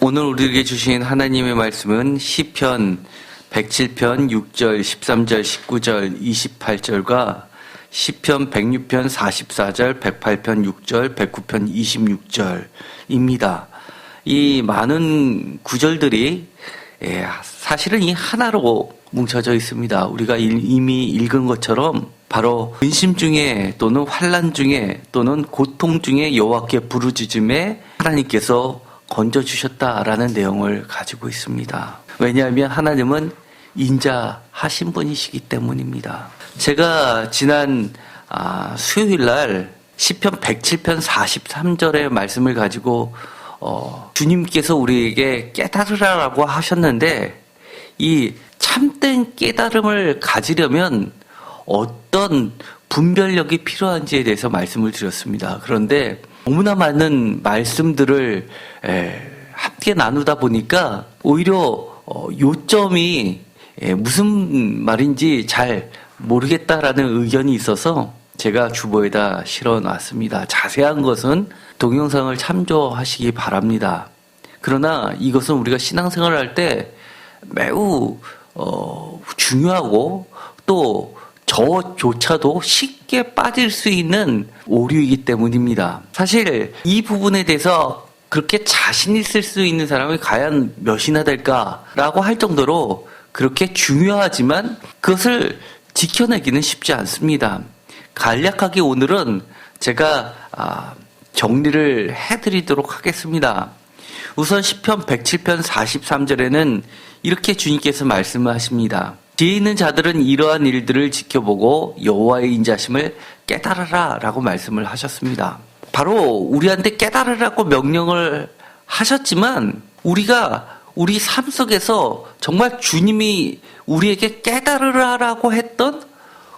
오늘 우리에게 주신 하나님의 말씀은 시편 107편 6절, 13절, 19절, 28절과 시편 106편 44절, 108편 6절, 109편 26절입니다. 이 많은 구절들이 사실은 이 하나로 뭉쳐져 있습니다. 우리가 이미 읽은 것처럼 바로 근심 중에 또는 환난 중에 또는 고통 중에 여호와께 부르짖음에 하나님께서 건져주셨다라는 내용을 가지고 있습니다. 왜냐하면 하나님은 인자하신 분이시기 때문입니다. 제가 지난 수요일 날 시편 107편 43절의 말씀을 가지고 주님께서 우리에게 깨달으라고 하셨는데 이 참된 깨달음을 가지려면 어떤 분별력이 필요한지에 대해서 말씀을 드렸습니다. 그런데 너무나 많은 말씀들을 함께 나누다 보니까 오히려 요점이 무슨 말인지 잘 모르겠다라는 의견이 있어서 제가 주보에다 실어놨습니다. 자세한 것은 동영상을 참조하시기 바랍니다. 그러나 이것은 우리가 신앙생활을 할 때 매우 중요하고 또 저조차도 쉽게 빠질 수 있는 오류이기 때문입니다. 사실 이 부분에 대해서 그렇게 자신 있을 수 있는 사람이 과연 몇이나 될까라고 할 정도로 그렇게 중요하지만 그것을 지켜내기는 쉽지 않습니다. 간략하게 오늘은 제가 정리를 해드리도록 하겠습니다. 우선 시편 107편 43절에는 이렇게 주님께서 말씀을 하십니다. 지혜 있는 자들은 이러한 일들을 지켜보고 여호와의 인자심을 깨달으라 라고 말씀을 하셨습니다. 바로 우리한테 깨달으라고 명령을 하셨지만 우리가 우리 삶 속에서 정말 주님이 우리에게 깨달으라고 했던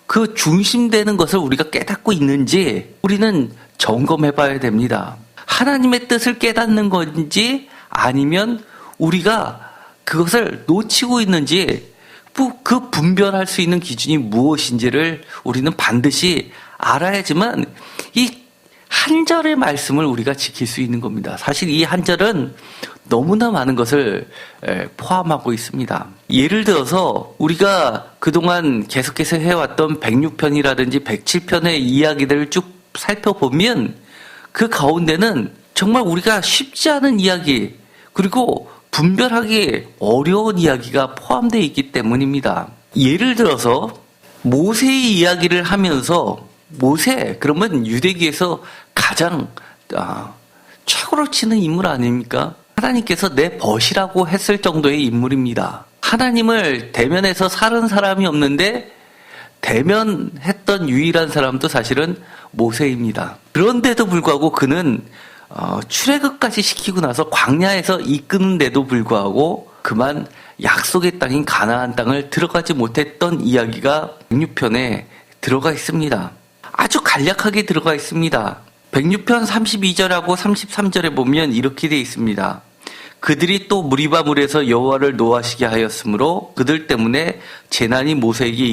그 중심되는 것을 우리가 깨닫고 있는지 우리는 점검해 봐야 됩니다. 하나님의 뜻을 깨닫는 건지 아니면 우리가 그것을 놓치고 있는지 그 분별할 수 있는 기준이 무엇인지를 우리는 반드시 알아야지만 이 한 절의 말씀을 우리가 지킬 수 있는 겁니다. 사실 이 한 절은 너무나 많은 것을 포함하고 있습니다. 예를 들어서 우리가 그동안 계속해서 해왔던 106편이라든지 107편의 이야기들을 쭉 살펴보면 그 가운데는 정말 우리가 쉽지 않은 이야기 그리고 분별하기 어려운 이야기가 포함되어 있기 때문입니다. 예를 들어서 모세의 이야기를 하면서 모세 그러면 유대기에서 가장 최고로 치는 인물 아닙니까? 하나님께서 내 벗이라고 했을 정도의 인물입니다. 하나님을 대면해서 살은 사람이 없는데 대면했던 유일한 사람도 사실은 모세입니다. 그런데도 불구하고 그는 출애굽까지 시키고 나서 광야에서 이끄는데도 불구하고 그만 약속의 땅인 가나안 땅을 들어가지 못했던 이야기가 106편에 들어가 있습니다. 아주 간략하게 들어가 있습니다. 106편 32절하고 33절에 보면 이렇게 되어 있습니다. 그들이 또 무리바 물에서 여호와를 노하시게 하였으므로 그들 때문에 재난이 모세에게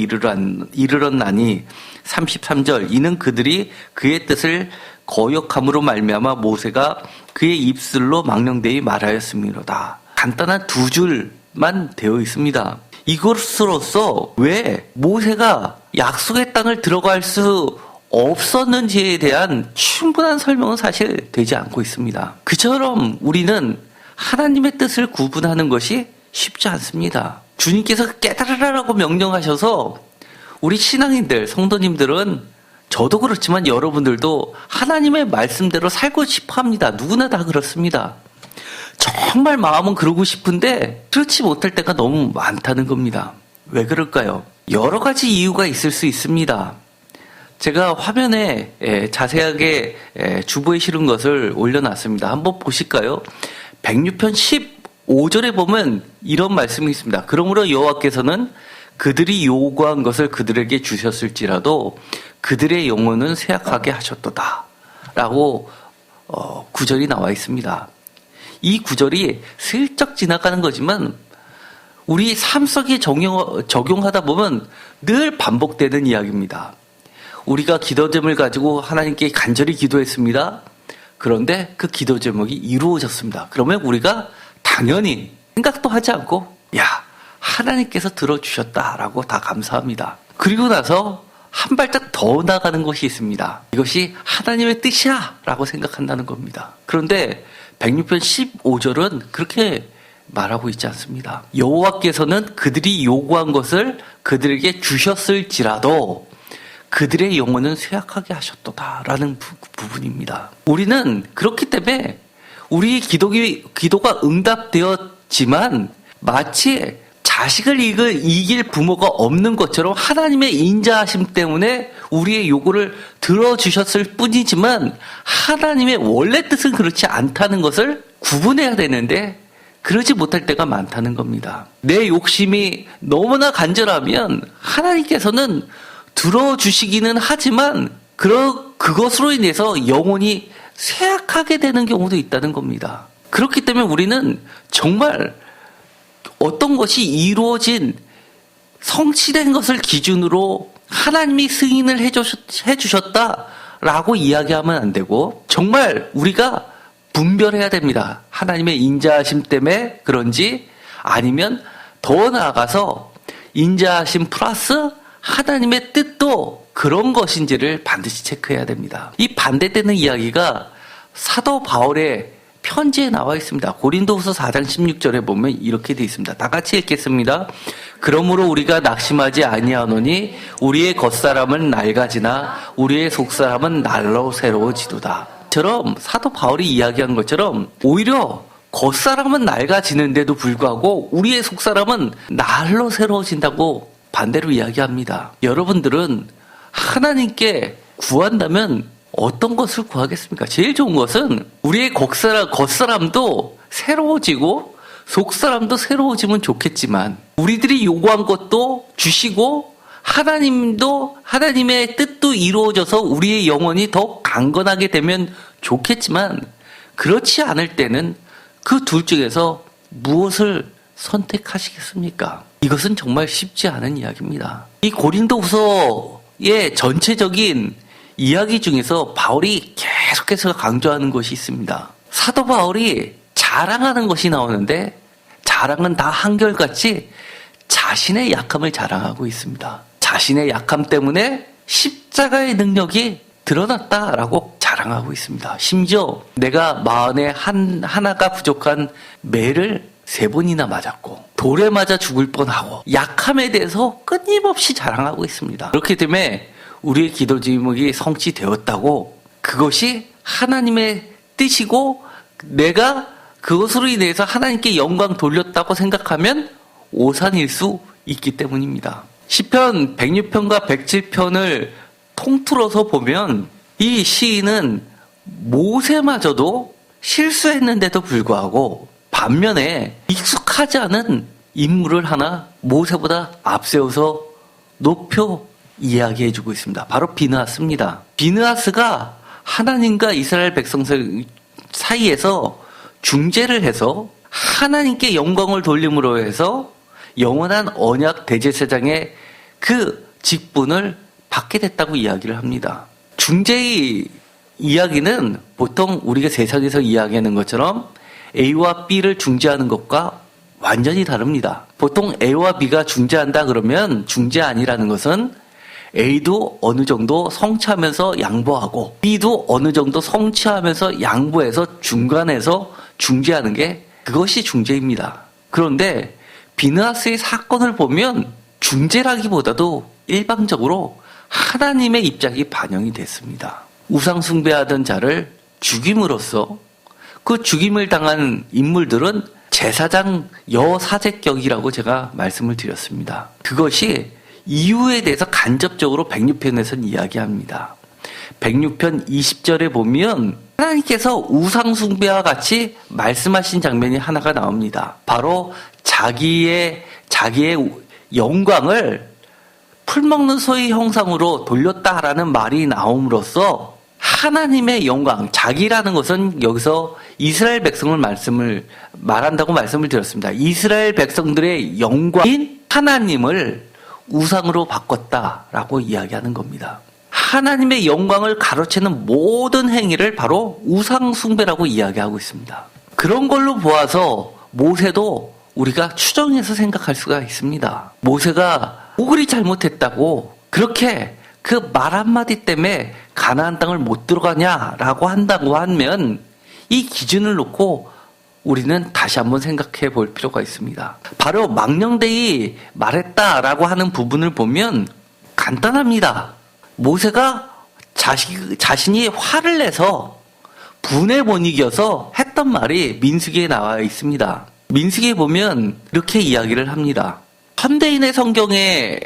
이르렀나니 33절 이는 그들이 그의 뜻을 거역함으로 말미암아 모세가 그의 입술로 망령되이 말하였음이로다. 간단한 두 줄만 되어 있습니다. 이것으로써 왜 모세가 약속의 땅을 들어갈 수 없었는지에 대한 충분한 설명은 사실 되지 않고 있습니다. 그처럼 우리는 하나님의 뜻을 구분하는 것이 쉽지 않습니다. 주님께서 깨달으라고 명령하셔서 우리 신앙인들, 성도님들은 저도 그렇지만 여러분들도 하나님의 말씀대로 살고 싶어 합니다. 누구나 다 그렇습니다. 정말 마음은 그러고 싶은데 그렇지 못할 때가 너무 많다는 겁니다. 왜 그럴까요? 여러 가지 이유가 있을 수 있습니다. 제가 화면에 자세하게 주보에 실은 것을 올려놨습니다. 한번 보실까요? 106편 15절에 보면 이런 말씀이 있습니다. 그러므로 여호와께서는 그들이 요구한 것을 그들에게 주셨을지라도 그들의 영혼은 쇠약하게 하셨도다 라고 구절이 나와 있습니다. 이 구절이 슬쩍 지나가는 거지만 우리 삶 속에 적용하다 보면 늘 반복되는 이야기입니다. 우리가 기도 제목을 가지고 하나님께 간절히 기도했습니다. 그런데 그 기도 제목이 이루어졌습니다. 그러면 우리가 당연히 생각도 하지 않고 하나님께서 들어주셨다라고 다 감사합니다. 그리고 나서 한 발짝 더 나가는 것이 있습니다. 이것이 하나님의 뜻이야 라고 생각한다는 겁니다. 그런데 106편 15절은 그렇게 말하고 있지 않습니다. 여호와께서는 그들이 요구한 것을 그들에게 주셨을지라도 그들의 영혼은 쇠약하게 하셨도다라는 부분입니다. 우리는 그렇기 때문에 우리 기도가 응답되었지만 마치 자식을 이길 부모가 없는 것처럼 하나님의 인자하심 때문에 우리의 요구를 들어주셨을 뿐이지만 하나님의 원래 뜻은 그렇지 않다는 것을 구분해야 되는데 그러지 못할 때가 많다는 겁니다. 내 욕심이 너무나 간절하면 하나님께서는 들어주시기는 하지만 그것으로 인해서 영혼이 쇠약하게 되는 경우도 있다는 겁니다. 그렇기 때문에 우리는 정말 어떤 것이 이루어진 성취된 것을 기준으로 하나님이 승인을 해주셨다라고 이야기하면 안 되고 정말 우리가 분별해야 됩니다. 하나님의 인자하심 때문에 그런지 아니면 더 나아가서 인자하심 플러스 하나님의 뜻도 그런 것인지를 반드시 체크해야 됩니다. 이 반대되는 이야기가 사도 바울의 편지에 나와 있습니다. 고린도후서 4장 16절에 보면 이렇게 되어 있습니다. 다 같이 읽겠습니다. 그러므로 우리가 낙심하지 아니하노니 우리의 겉사람은 낡아지나 우리의 속사람은 날로 새로워지도다. 처럼 사도 바울이 이야기한 것처럼 오히려 겉사람은 낡아지는데도 불구하고 우리의 속사람은 날로 새로워진다고 반대로 이야기합니다. 여러분들은 하나님께 구한다면 어떤 것을 구하겠습니까? 제일 좋은 것은 우리의 겉사람도 새로워지고 속사람도 새로워지면 좋겠지만 우리들이 요구한 것도 주시고 하나님도 하나님의 뜻도 이루어져서 우리의 영혼이 더 강건하게 되면 좋겠지만 그렇지 않을 때는 그 둘 중에서 무엇을 선택하시겠습니까? 이것은 정말 쉽지 않은 이야기입니다. 이 고린도후서의 전체적인 이야기 중에서 바울이 계속해서 강조하는 것이 있습니다. 사도 바울이 자랑하는 것이 나오는데 자랑은 다 한결같이 자신의 약함을 자랑하고 있습니다. 자신의 약함 때문에 십자가의 능력이 드러났다라고 자랑하고 있습니다. 심지어 내가 마흔에 하나가 부족한 매를 3번이나 맞았고 돌에 맞아 죽을 뻔하고 약함에 대해서 끊임없이 자랑하고 있습니다. 그렇기 때문에 우리의 기도 제목이 성취되었다고 그것이 하나님의 뜻이고 내가 그것으로 인해서 하나님께 영광 돌렸다고 생각하면 오산일 수 있기 때문입니다. 시편 106편과 107편을 통틀어서 보면 이 시인은 모세마저도 실수했는데도 불구하고 반면에 익숙하지 않은 인물을 하나 모세보다 앞세워서 높여 이야기해주고 있습니다. 바로 비느하스입니다. 비느하스가 하나님과 이스라엘 백성 사이에서 중재를 해서 하나님께 영광을 돌림으로 해서 영원한 언약 대제사장의 그 직분을 받게 됐다고 이야기를 합니다. 중재의 이야기는 보통 우리가 세상에서 이야기하는 것처럼 A와 B를 중재하는 것과 완전히 다릅니다. 보통 A와 B가 중재한다 그러면 중재 아니라는 것은 A도 어느 정도 성취하면서 양보하고 B도 어느 정도 성취하면서 양보해서 중간에서 중재하는 게 그것이 중재입니다. 그런데 비느하스의 사건을 보면 중재라기보다도 일방적으로 하나님의 입장이 반영이 됐습니다. 우상 숭배하던 자를 죽임으로써 그 죽임을 당한 인물들은 제사장 여사제격이라고 제가 말씀을 드렸습니다. 그것이 이유에 대해서 간접적으로 106편에서는 이야기합니다. 106편 20절에 보면 하나님께서 우상 숭배와 같이 말씀하신 장면이 하나가 나옵니다. 바로 자기의 영광을 풀먹는 소의 형상으로 돌렸다라는 말이 나옴으로써 하나님의 영광, 자기라는 것은 여기서 이스라엘 백성을 말한다고 말씀을 드렸습니다. 이스라엘 백성들의 영광인 하나님을 우상으로 바꿨다라고 이야기하는 겁니다. 하나님의 영광을 가로채는 모든 행위를 바로 우상 숭배라고 이야기하고 있습니다. 그런 걸로 보아서 모세도 우리가 추정해서 생각할 수가 있습니다. 모세가 뭐 그리 잘못했다고 그렇게 그 말 한마디 때문에 가나안 땅을 못 들어가냐라고 한다고 하면 이 기준을 놓고 우리는 다시 한번 생각해 볼 필요가 있습니다. 바로 망령되이 말했다라고 하는 부분을 보면 간단합니다. 모세가 자신이 화를 내서 분에 못 이겨서 했던 말이 민수기에 나와 있습니다. 민수기에 보면 이렇게 이야기를 합니다. 현대인의 성경에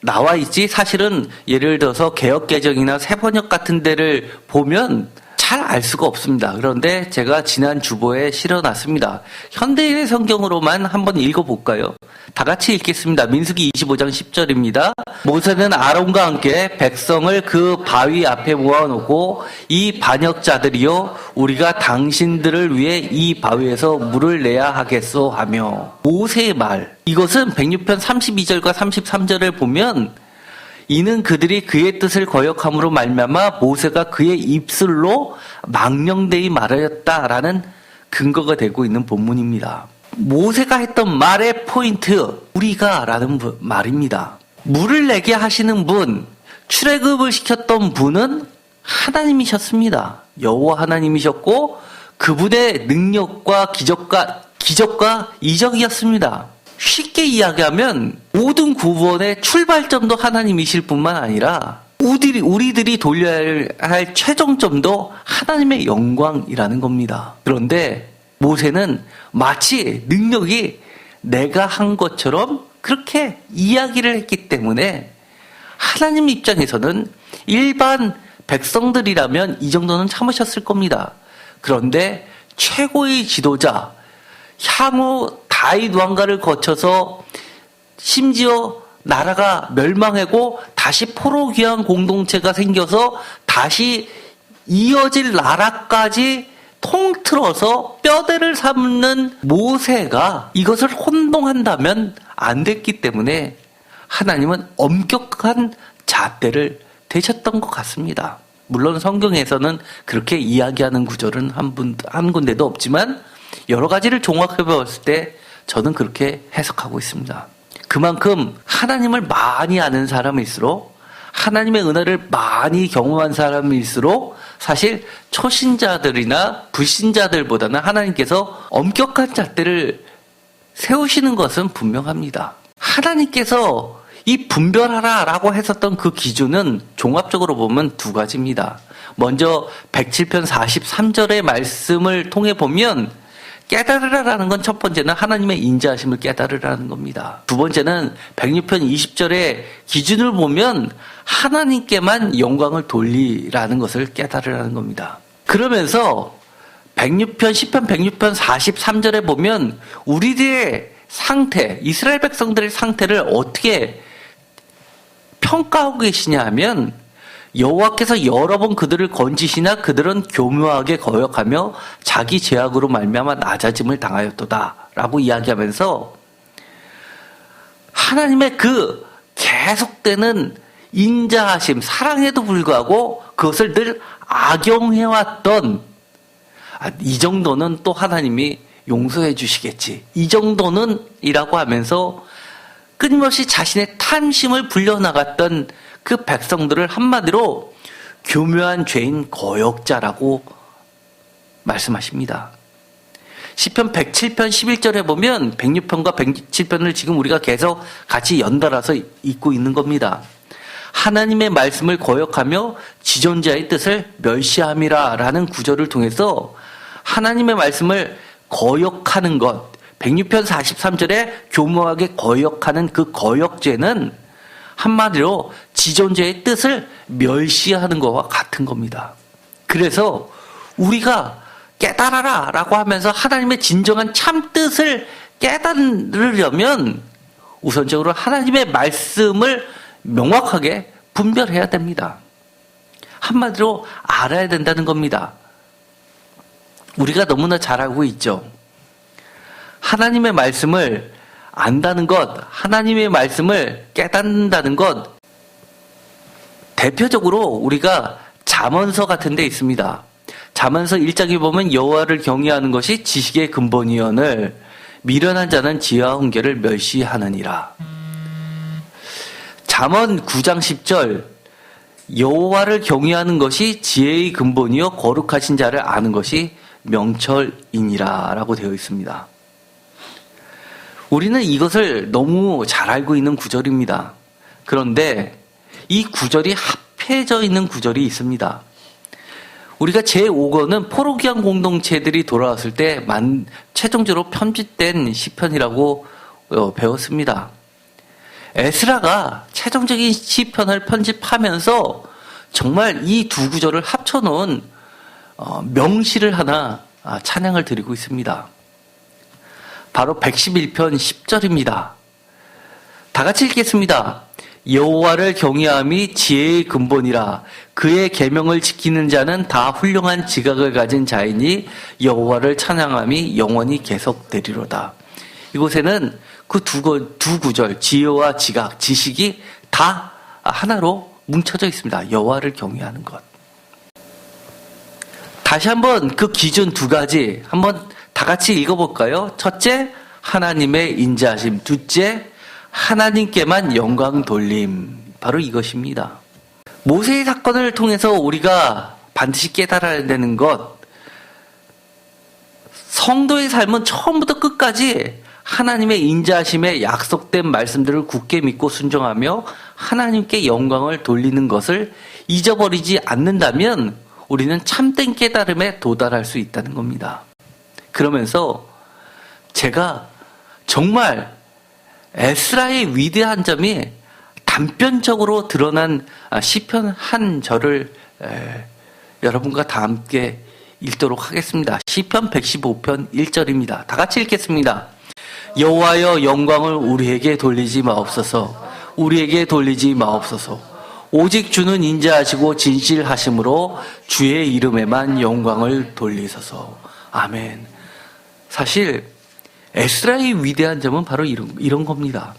나와 있지 사실은 예를 들어서 개역개정이나 새번역 같은 데를 보면 잘 알 수가 없습니다. 그런데 제가 지난 주보에 실어놨습니다. 현대인의 성경으로만 한번 읽어볼까요? 다 같이 읽겠습니다. 민수기 25장 10절입니다. 모세는 아론과 함께 백성을 그 바위 앞에 모아놓고 이 반역자들이여 우리가 당신들을 위해 이 바위에서 물을 내야 하겠소 하며 모세의 말 이것은 106편 32절과 33절을 보면 이는 그들이 그의 뜻을 거역함으로 말미암아 모세가 그의 입술로 망령되이 말하였다라는 근거가 되고 있는 본문입니다. 모세가 했던 말의 포인트 우리가라는 말입니다. 물을 내게 하시는 분, 출애굽을 시켰던 분은 하나님이셨습니다. 여호와 하나님이셨고 그분의 능력과 기적과 이적이었습니다. 쉽게 이야기하면 모든 구원의 출발점도 하나님이실 뿐만 아니라 우리들이 돌려야 할 최종점도 하나님의 영광이라는 겁니다. 그런데 모세는 마치 능력이 내가 한 것처럼 그렇게 이야기를 했기 때문에 하나님 입장에서는 일반 백성들이라면 이 정도는 참으셨을 겁니다. 그런데 최고의 지도자, 향후 다윗 왕가를 거쳐서 심지어 나라가 멸망하고 다시 포로 귀환 공동체가 생겨서 다시 이어질 나라까지 통틀어서 뼈대를 삼는 모세가 이것을 혼동한다면 안 됐기 때문에 하나님은 엄격한 잣대를 대셨던 것 같습니다. 물론 성경에서는 그렇게 이야기하는 구절은 한 군데도 없지만 여러 가지를 종합해 봤을 때 저는 그렇게 해석하고 있습니다. 그만큼 하나님을 많이 아는 사람일수록 하나님의 은혜를 많이 경험한 사람일수록 사실 초신자들이나 불신자들보다는 하나님께서 엄격한 잣대를 세우시는 것은 분명합니다. 하나님께서 이 분별하라라고 했었던 그 기준은 종합적으로 보면 두 가지입니다. 먼저 107편 43절의 말씀을 통해 보면 깨달으라라는 건 첫 번째는 하나님의 인자하심을 깨달으라는 겁니다. 두 번째는 106편 20절의 기준을 보면 하나님께만 영광을 돌리라는 것을 깨달으라는 겁니다. 그러면서 106편 10편 106편 43절에 보면 우리들의 상태, 이스라엘 백성들의 상태를 어떻게 평가하고 계시냐 하면 여호와께서 여러 번 그들을 건지시나 그들은 교묘하게 거역하며 자기 죄악으로 말미암아 낮아짐을 당하였도다 라고 이야기하면서 하나님의 그 계속되는 인자하심, 사랑에도 불구하고 그것을 늘 악용해왔던 이 정도는 또 하나님이 용서해 주시겠지, 이 정도는 이라고 하면서 끊임없이 자신의 탐심을 불려나갔던 그 백성들을 한마디로 교묘한 죄인 거역자라고 말씀하십니다. 시편 107편 11절에 보면 106편과 107편을 지금 우리가 계속 같이 연달아서 읽고 있는 겁니다. 하나님의 말씀을 거역하며 지존자의 뜻을 멸시함이라 라는 구절을 통해서 하나님의 말씀을 거역하는 것, 106편 43절에 교묘하게 거역하는 그 거역죄는 한마디로 지존자의 뜻을 멸시하는 것과 같은 겁니다. 그래서 우리가 깨달아라 라고 하면서 하나님의 진정한 참 뜻을 깨달으려면 우선적으로 하나님의 말씀을 명확하게 분별해야 됩니다. 한마디로 알아야 된다는 겁니다. 우리가 너무나 잘 알고 있죠. 하나님의 말씀을 안다는 것, 하나님의 말씀을 깨닫는다는 것, 대표적으로 우리가 잠언서 같은 데 있습니다. 잠언서 1장에 보면 여호와를 경외하는 것이 지식의 근본이언을 미련한 자는 지혜와 훈계를 멸시하느니라. 잠언 9장 10절 여호와를 경외하는 것이 지혜의 근본이요 거룩하신 자를 아는 것이 명철이니라 라고 되어 있습니다. 우리는 이것을 너무 잘 알고 있는 구절입니다. 그런데 이 구절이 합해져 있는 구절이 있습니다. 우리가 제5권은 포로기한 공동체들이 돌아왔을 때 최종적으로 편집된 시편이라고 배웠습니다. 에스라가 최종적인 시편을 편집하면서 정말 이 두 구절을 합쳐놓은 명시를 하나 찬양을 드리고 있습니다. 바로 111편 10절입니다. 다 같이 읽겠습니다. 여호와를 경외함이 지혜의 근본이라. 그의 계명을 지키는 자는 다 훌륭한 지각을 가진 자이니 여호와를 찬양함이 영원히 계속되리로다. 이곳에는 그 두 구절 지혜와 지각, 지식이 다 하나로 뭉쳐져 있습니다. 여호와를 경외하는 것. 다시 한번 그 기준 두 가지 한번 다 같이 읽어볼까요? 첫째, 하나님의 인자하심. 둘째, 하나님께만 영광 돌림. 바로 이것입니다. 모세의 사건을 통해서 우리가 반드시 깨달아야 되는 것, 성도의 삶은 처음부터 끝까지 하나님의 인자하심에 약속된 말씀들을 굳게 믿고 순종하며 하나님께 영광을 돌리는 것을 잊어버리지 않는다면 우리는 참된 깨달음에 도달할 수 있다는 겁니다. 그러면서 제가 정말 에스라의 위대한 점이 단편적으로 드러난 시편 한 절을 여러분과 다 함께 읽도록 하겠습니다. 시편 115편 1절입니다. 다 같이 읽겠습니다. 여호와여 영광을 우리에게 돌리지 마옵소서. 우리에게 돌리지 마옵소서. 오직 주는 인자하시고 진실하심으로 주의 이름에만 영광을 돌리소서. 아멘. 사실 에스라의 위대한 점은 바로 이런 겁니다.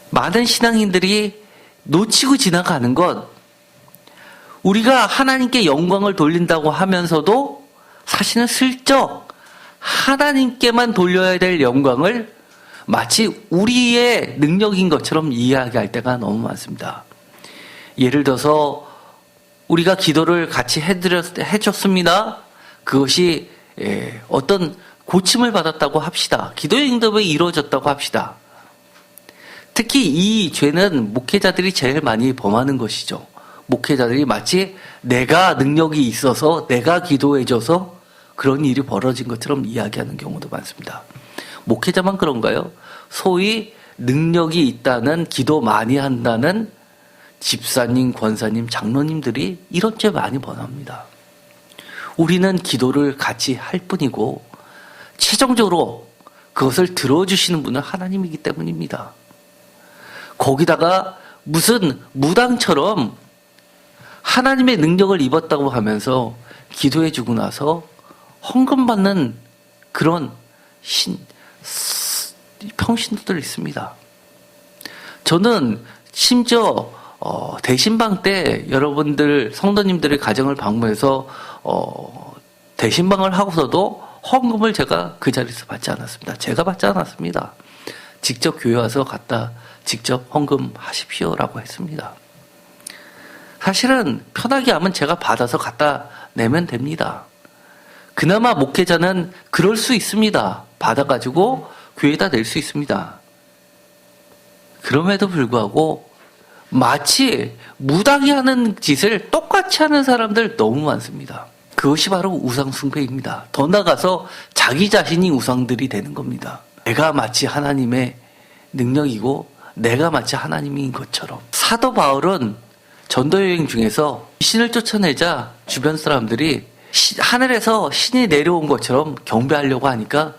많은 신앙인들이 놓치고 지나가는 것, 우리가 하나님께 영광을 돌린다고 하면서도 사실은 슬쩍 하나님께만 돌려야 될 영광을 마치 우리의 능력인 것처럼 이야기할 때가 너무 많습니다. 예를 들어서 우리가 기도를 같이 해줬습니다. 그것이 어떤 고침을 받았다고 합시다. 기도의 응답이 이루어졌다고 합시다. 특히 이 죄는 목회자들이 제일 많이 범하는 것이죠. 목회자들이 마치 내가 능력이 있어서 내가 기도해줘서 그런 일이 벌어진 것처럼 이야기하는 경우도 많습니다. 목회자만 그런가요? 소위 능력이 있다는, 기도 많이 한다는 집사님, 권사님, 장로님들이 이런 죄 많이 범합니다. 우리는 기도를 같이 할 뿐이고 최종적으로 그것을 들어주시는 분은 하나님이기 때문입니다. 거기다가 무슨 무당처럼 하나님의 능력을 입었다고 하면서 기도해주고 나서 헌금 받는 그런 평신도들 있습니다. 저는 심지어 대신방 때 여러분들 성도님들의 가정을 방문해서 대신방을 하고서도 헌금을 제가 그 자리에서 받지 않았습니다. 제가 받지 않았습니다. 직접 교회 와서 갖다 직접 헌금하십시오라고 했습니다. 사실은 편하게 하면 제가 받아서 갖다 내면 됩니다. 그나마 목회자는 그럴 수 있습니다. 받아가지고 교회에다 낼 수 있습니다. 그럼에도 불구하고 마치 무당이 하는 짓을 똑같이 하는 사람들 너무 많습니다. 그것이 바로 우상숭배입니다. 더 나아가서 자기 자신이 우상들이 되는 겁니다. 내가 마치 하나님의 능력이고 내가 마치 하나님인 것처럼. 사도 바울은 전도여행 중에서 신을 쫓아내자 주변 사람들이 하늘에서 신이 내려온 것처럼 경배하려고 하니까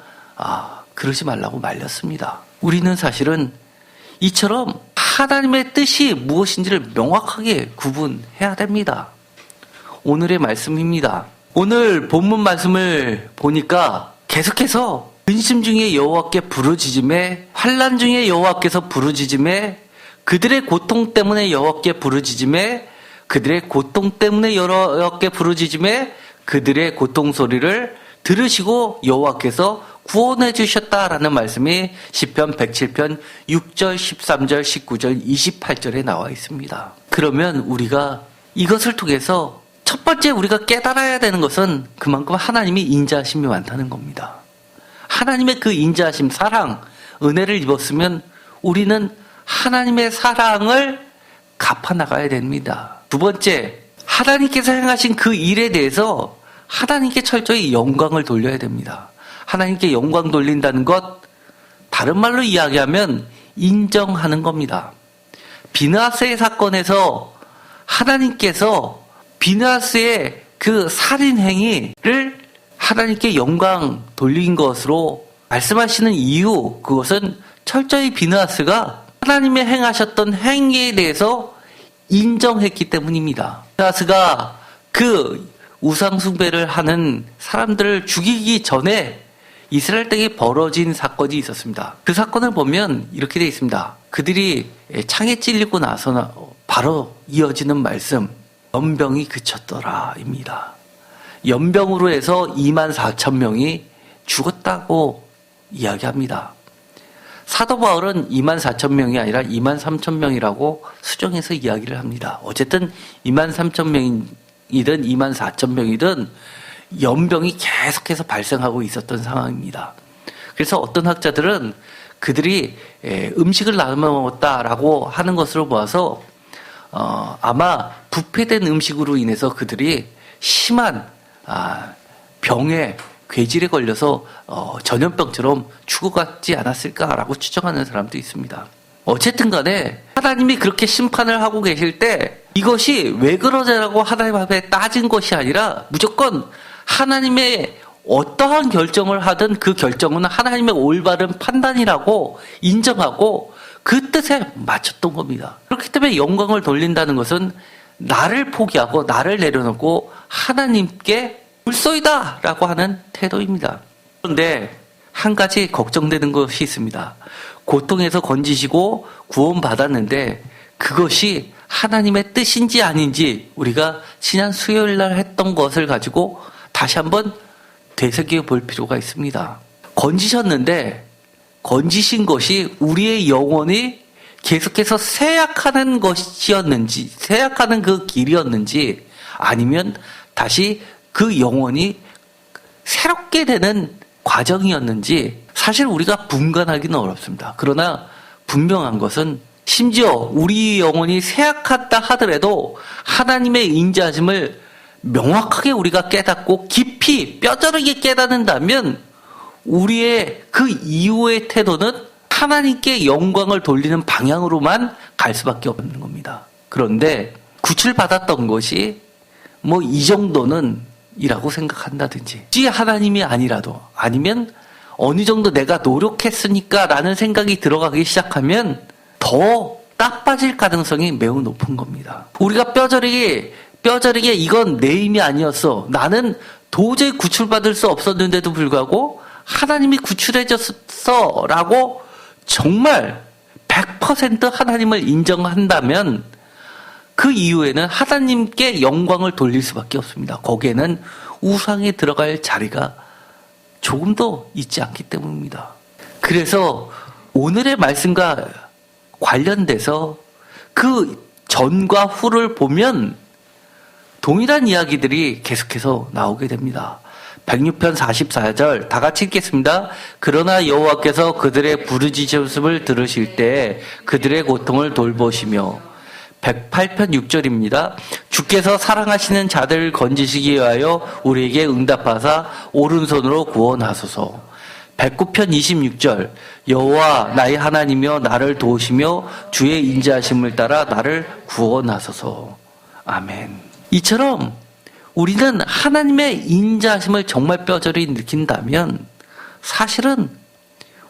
그러지 말라고 말렸습니다. 우리는 사실은 이처럼 하나님의 뜻이 무엇인지를 명확하게 구분해야 됩니다. 오늘의 말씀입니다. 오늘 본문 말씀을 보니까 계속해서 근심 중에 여호와께 부르짖음에, 환난 중에 여호와께서 부르짖음에, 그들의 고통 때문에 여호와께 부르짖음에, 그들의 고통 때문에 여호와께 부르짖음에, 그들의 고통 소리를 들으시고 여호와께서 구원해 주셨다라는 말씀이 시편 107편 6절, 13절, 19절, 28절에 나와 있습니다. 그러면 우리가 이것을 통해서 첫 번째 우리가 깨달아야 되는 것은 그만큼 하나님이 인자하심이 많다는 겁니다. 하나님의 그 인자하심, 사랑, 은혜를 입었으면 우리는 하나님의 사랑을 갚아나가야 됩니다. 두 번째, 하나님께서 행하신 그 일에 대해서 하나님께 철저히 영광을 돌려야 됩니다. 하나님께 영광 돌린다는 것, 다른 말로 이야기하면 인정하는 겁니다. 비느하스의 사건에서 하나님께서 비느하스의 그 살인 행위를 하나님께 영광 돌린 것으로 말씀하시는 이유, 그것은 철저히 비느하스가 하나님의 행하셨던 행위에 대해서 인정했기 때문입니다. 비느하스가 그 우상 숭배를 하는 사람들을 죽이기 전에 이스라엘 땅에 벌어진 사건이 있었습니다. 그 사건을 보면 이렇게 되어 있습니다. 그들이 창에 찔리고 나서 바로 이어지는 말씀, 연병이 그쳤더라입니다. 연병으로 해서 24,000명이 죽었다고 이야기합니다. 사도 바울은 24,000명이 아니라 23,000명이라고 수정해서 이야기를 합니다. 어쨌든 23,000명이든 24,000명이든 연병이 계속해서 발생하고 있었던 상황입니다. 그래서 어떤 학자들은 그들이 음식을 나눠 먹었다라고 하는 것으로 보아서 아마 부패된 음식으로 인해서 그들이 심한 병에, 괴질에 걸려서 전염병처럼 죽어갔지 않았을까라고 추정하는 사람도 있습니다. 어쨌든 간에 하나님이 그렇게 심판을 하고 계실 때 이것이 왜 그러냐라고 하나님 앞에 따진 것이 아니라 무조건 하나님의 어떠한 결정을 하든 그 결정은 하나님의 올바른 판단이라고 인정하고 그 뜻에 맞췄던 겁니다. 그렇기 때문에 영광을 돌린다는 것은 나를 포기하고 나를 내려놓고 하나님께 물소이다 라고 하는 태도입니다. 그런데 한 가지 걱정되는 것이 있습니다. 고통에서 건지시고 구원받았는데 그것이 하나님의 뜻인지 아닌지 우리가 지난 수요일 날 했던 것을 가지고 다시 한번 되새겨 볼 필요가 있습니다. 건지셨는데 건지신 것이 우리의 영혼이 계속해서 쇠약하는 것이었는지, 쇠약하는 그 길이었는지, 아니면 다시 그 영혼이 새롭게 되는 과정이었는지 사실 우리가 분간하기는 어렵습니다. 그러나 분명한 것은 심지어 우리 영혼이 쇠약하다 하더라도 하나님의 인자하심을 명확하게 우리가 깨닫고 깊이 뼈저리게 깨닫는다면 우리의 그 이후의 태도는 하나님께 영광을 돌리는 방향으로만 갈 수밖에 없는 겁니다. 그런데 구출받았던 것이 뭐 이 정도는 이라고 생각한다든지 굳이 하나님이 아니라도 아니면 어느 정도 내가 노력했으니까 라는 생각이 들어가기 시작하면 더 딱 빠질 가능성이 매우 높은 겁니다. 우리가 뼈저리게 이건 내 힘이 아니었어. 나는 도저히 구출받을 수 없었는데도 불구하고 하나님이 구출해줬어 라고 정말 100% 하나님을 인정한다면 그 이후에는 하나님께 영광을 돌릴 수밖에 없습니다. 거기에는 우상에 들어갈 자리가 조금도 있지 않기 때문입니다. 그래서 오늘의 말씀과 관련돼서 그 전과 후를 보면 동일한 이야기들이 계속해서 나오게 됩니다. 106편 44절 다 같이 읽겠습니다. 그러나 여호와께서 그들의 부르짖음을 들으실 때 그들의 고통을 돌보시며 108편 6절입니다. 주께서 사랑하시는 자들을 건지시기 위하여 우리에게 응답하사 오른손으로 구원하소서. 109편 26절 여호와 나의 하나님이여 나를 도우시며 주의 인자하심을 따라 나를 구원하소서. 아멘. 이처럼 우리는 하나님의 인자하심을 정말 뼈저리 느낀다면 사실은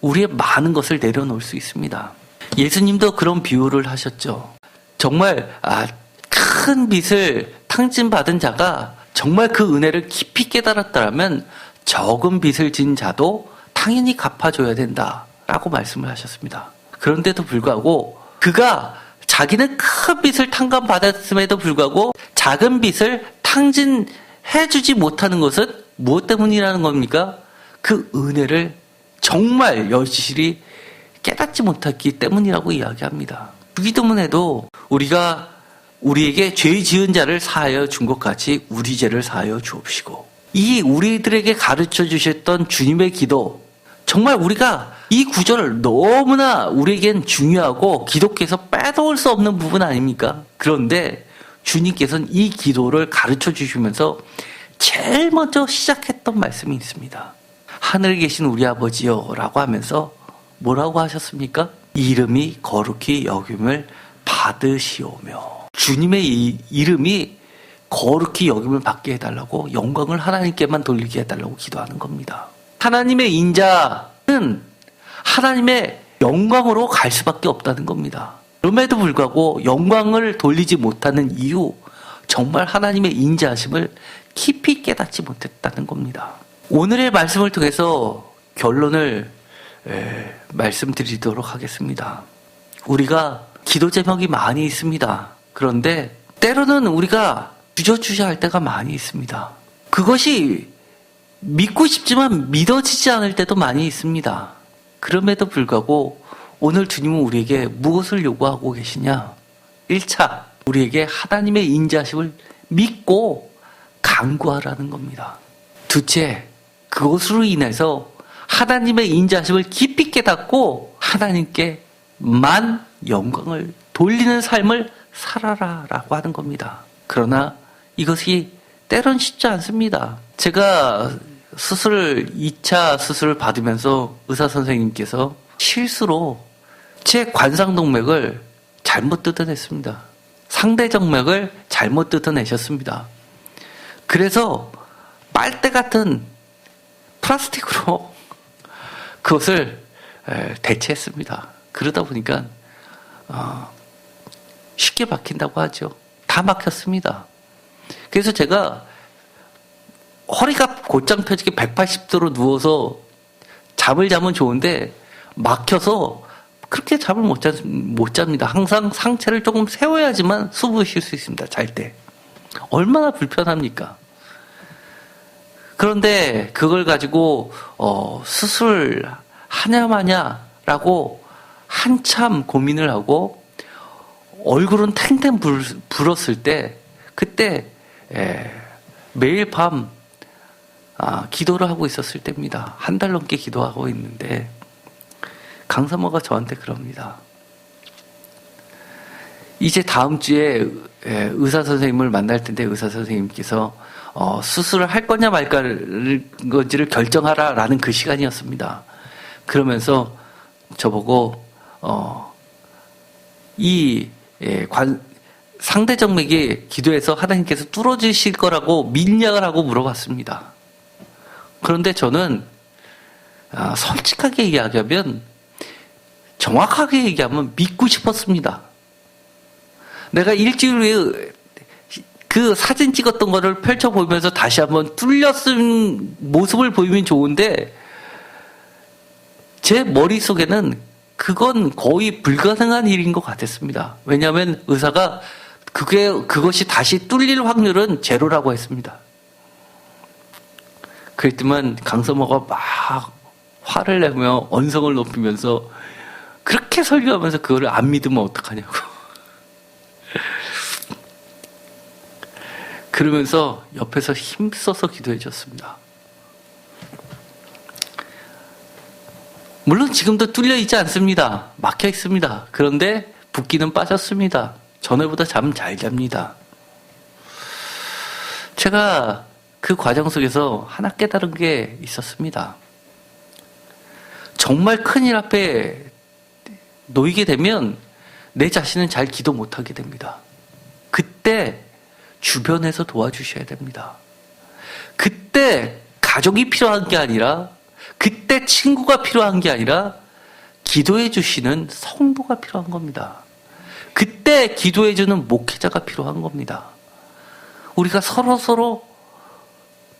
우리의 많은 것을 내려놓을 수 있습니다. 예수님도 그런 비유를 하셨죠. 정말 큰 빚을 탕진받은 자가 정말 그 은혜를 깊이 깨달았다면 적은 빚을 진 자도 당연히 갚아줘야 된다라고 말씀을 하셨습니다. 그런데도 불구하고 그가 자기는 큰 빚을 탕감받았음에도 불구하고 작은 빚을 탕진해주지 못하는 것은 무엇 때문이라는 겁니까? 그 은혜를 정말 여실히 깨닫지 못했기 때문이라고 이야기합니다. 주기도문에도 우리가 우리에게 죄 지은 자를 사하여 준 것 같이 우리 죄를 사하여 주옵시고, 이 우리들에게 가르쳐 주셨던 주님의 기도, 정말 우리가 이 구절을 너무나 우리에겐 중요하고 기독교에서 빼놓을 수 없는 부분 아닙니까? 그런데 주님께서는 이 기도를 가르쳐 주시면서 제일 먼저 시작했던 말씀이 있습니다. 하늘에 계신 우리 아버지요 라고 하면서 뭐라고 하셨습니까? 이름이 거룩히 여김을 받으시오며, 주님의 이름이 거룩히 여김을 받게 해달라고, 영광을 하나님께만 돌리게 해달라고 기도하는 겁니다. 하나님의 인자는 하나님의 영광으로 갈 수밖에 없다는 겁니다. 그럼에도 불구하고 영광을 돌리지 못하는 이유, 정말 하나님의 인자하심을 깊이 깨닫지 못했다는 겁니다. 오늘의 말씀을 통해서 결론을 말씀드리도록 하겠습니다. 우리가 기도 제목이 많이 있습니다. 그런데 때로는 우리가 주저주저 할 때가 많이 있습니다. 그것이 믿고 싶지만 믿어지지 않을 때도 많이 있습니다. 그럼에도 불구하고 오늘 주님은 우리에게 무엇을 요구하고 계시냐? 1차, 우리에게 하나님의 인자심을 믿고 간구하라는 겁니다. 둘째, 그것으로 인해서 하나님의 인자심을 깊이 깨닫고 하나님께만 영광을 돌리는 삶을 살아라라고 하는 겁니다. 그러나 이것이 때론 쉽지 않습니다. 제가 2차 수술을 받으면서 의사 선생님께서 실수로 제 관상동맥을 잘못 뜯어냈습니다. 상대정맥을 잘못 뜯어내셨습니다. 그래서 빨대 같은 플라스틱으로 그것을 대체했습니다. 그러다 보니까 쉽게 막힌다고 하죠. 다 막혔습니다. 그래서 제가 허리가 곧장 펴지게 180도로 누워서 잠을 자면 좋은데 막혀서 그렇게 잠을 못 잡니다. 항상 상체를 조금 세워야지만 숨을 쉴 수 있습니다. 잘 때. 얼마나 불편합니까? 그런데 그걸 가지고 수술하냐 마냐라고 한참 고민을 하고 얼굴은 탱탱 불었을 때, 그때 매일 밤 기도를 하고 있었을 때입니다. 한 달 넘게 기도하고 있는데 강사모가 저한테 그럽니다. 이제 다음 주에 의사 선생님을 만날 텐데 의사 선생님께서 수술을 할 거냐 말까를 결정하라라는 그 시간이었습니다. 그러면서 저보고 상대정맥이 기도해서 하나님께서 뚫어주실 거라고 민약을 하고 물어봤습니다. 그런데 저는 솔직하게 이야기하면, 정확하게 얘기하면 믿고 싶었습니다. 내가 일주일 후에 그 사진 찍었던 거를 펼쳐보면서 다시 한번 뚫렸은 모습을 보이면 좋은데 제 머릿속에는 그건 거의 불가능한 일인 것 같았습니다. 왜냐하면 의사가 그것이 다시 뚫릴 확률은 제로라고 했습니다. 그랬더만 강서모가 막 화를 내며 언성을 높이면서 그렇게 설교하면서 그거를 안 믿으면 어떡하냐고. 그러면서 옆에서 힘써서 기도해 줬습니다. 물론 지금도 뚫려 있지 않습니다. 막혀 있습니다. 그런데 붓기는 빠졌습니다. 전에보다 잠은 잘 잡니다. 제가 그 과정 속에서 하나 깨달은 게 있었습니다. 정말 큰일 앞에 놓이게 되면 내 자신은 잘 기도 못하게 됩니다. 그때 주변에서 도와주셔야 됩니다. 그때 가족이 필요한 게 아니라, 그때 친구가 필요한 게 아니라 기도해 주시는 성도가 필요한 겁니다. 그때 기도해 주는 목회자가 필요한 겁니다. 우리가 서로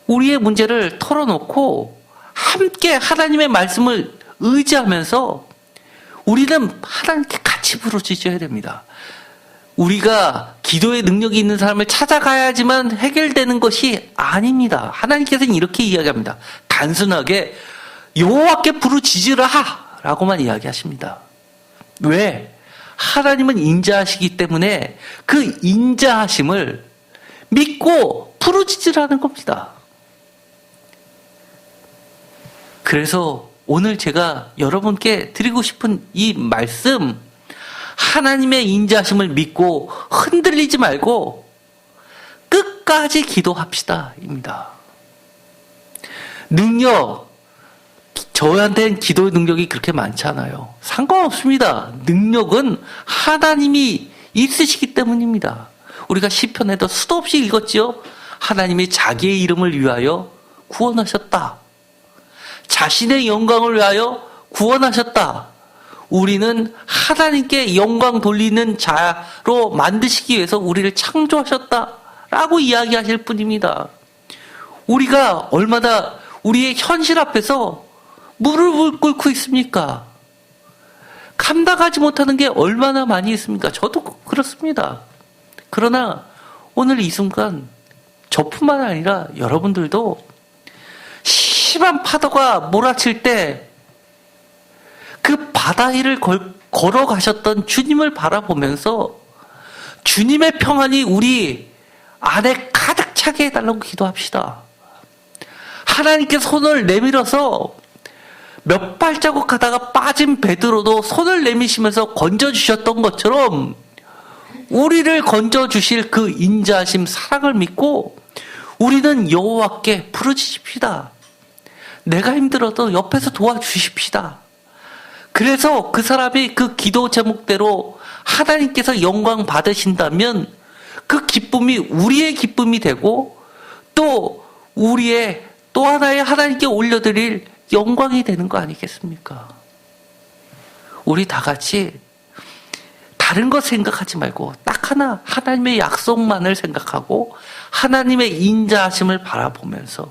우리의 문제를 털어놓고 함께 하나님의 말씀을 의지하면서 우리는 하나님께 같이 부르짖어야 됩니다. 우리가 기도의 능력이 있는 사람을 찾아가야지만 해결되는 것이 아닙니다. 하나님께서는 이렇게 이야기합니다. 단순하게 여호와께 부르짖으라 라고만 이야기하십니다. 왜? 하나님은 인자하시기 때문에 그 인자하심을 믿고 부르짖으라는 겁니다. 그래서 오늘 제가 여러분께 드리고 싶은 이 말씀, 하나님의 인자하심을 믿고 흔들리지 말고 끝까지 기도합시다 입니다. 능력, 저한테는 기도의 능력이 그렇게 많지 않아요. 상관없습니다. 능력은 하나님이 있으시기 때문입니다. 우리가 시편에도 수도 없이 읽었지요. 하나님이 자기의 이름을 위하여 구원하셨다. 자신의 영광을 위하여 구원하셨다. 우리는 하나님께 영광 돌리는 자로 만드시기 위해서 우리를 창조하셨다라고 이야기하실 뿐입니다. 우리가 얼마나 우리의 현실 앞에서 무릎을 꿇고 있습니까? 감당하지 못하는 게 얼마나 많이 있습니까? 저도 그렇습니다. 그러나 오늘 이 순간 저뿐만 아니라 여러분들도 심한 파도가 몰아칠 때 그 바다 위를 걸어가셨던 주님을 바라보면서 주님의 평안이 우리 안에 가득 차게 해달라고 기도합시다. 하나님께 손을 내밀어서 몇 발자국 가다가 빠진 베드로도 손을 내미시면서 건져주셨던 것처럼 우리를 건져주실 그 인자하심 사랑을 믿고 우리는 여호와께 부르짖읍시다. 내가 힘들어도 옆에서 도와주십시다. 그래서 그 사람이 그 기도 제목대로 하나님께서 영광 받으신다면 그 기쁨이 우리의 기쁨이 되고 또 우리의 또 하나의 하나님께 올려드릴 영광이 되는 거 아니겠습니까? 우리 다 같이 다른 것 생각하지 말고 딱 하나 하나님의 약속만을 생각하고 하나님의 인자하심을 바라보면서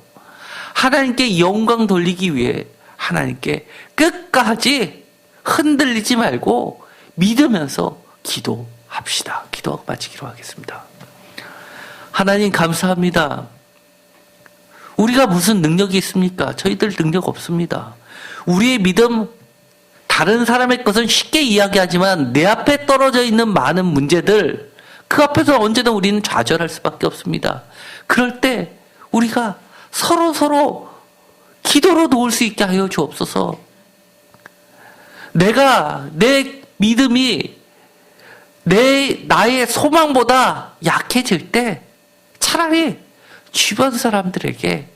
하나님께 영광 돌리기 위해 하나님께 끝까지 흔들리지 말고 믿으면서 기도합시다. 기도 마치기로 하겠습니다. 하나님 감사합니다. 우리가 무슨 능력이 있습니까? 저희들 능력 없습니다. 우리의 믿음, 다른 사람의 것은 쉽게 이야기하지만 내 앞에 떨어져 있는 많은 문제들, 그 앞에서 언제나 우리는 좌절할 수밖에 없습니다. 그럴 때 우리가 서로 기도로 도울 수 있게 하여 주옵소서. 내 믿음이 나의 소망보다 약해질 때 차라리 주변 사람들에게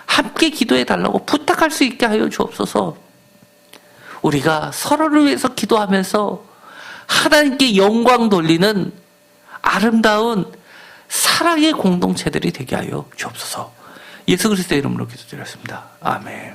함께 기도해 달라고 부탁할 수 있게 하여 주옵소서. 우리가 서로를 위해서 기도하면서 하나님께 영광 돌리는 아름다운 사랑의 공동체들이 되게 하여 주옵소서. 예수 그리스도의 이름으로 기도드렸습니다. 아멘.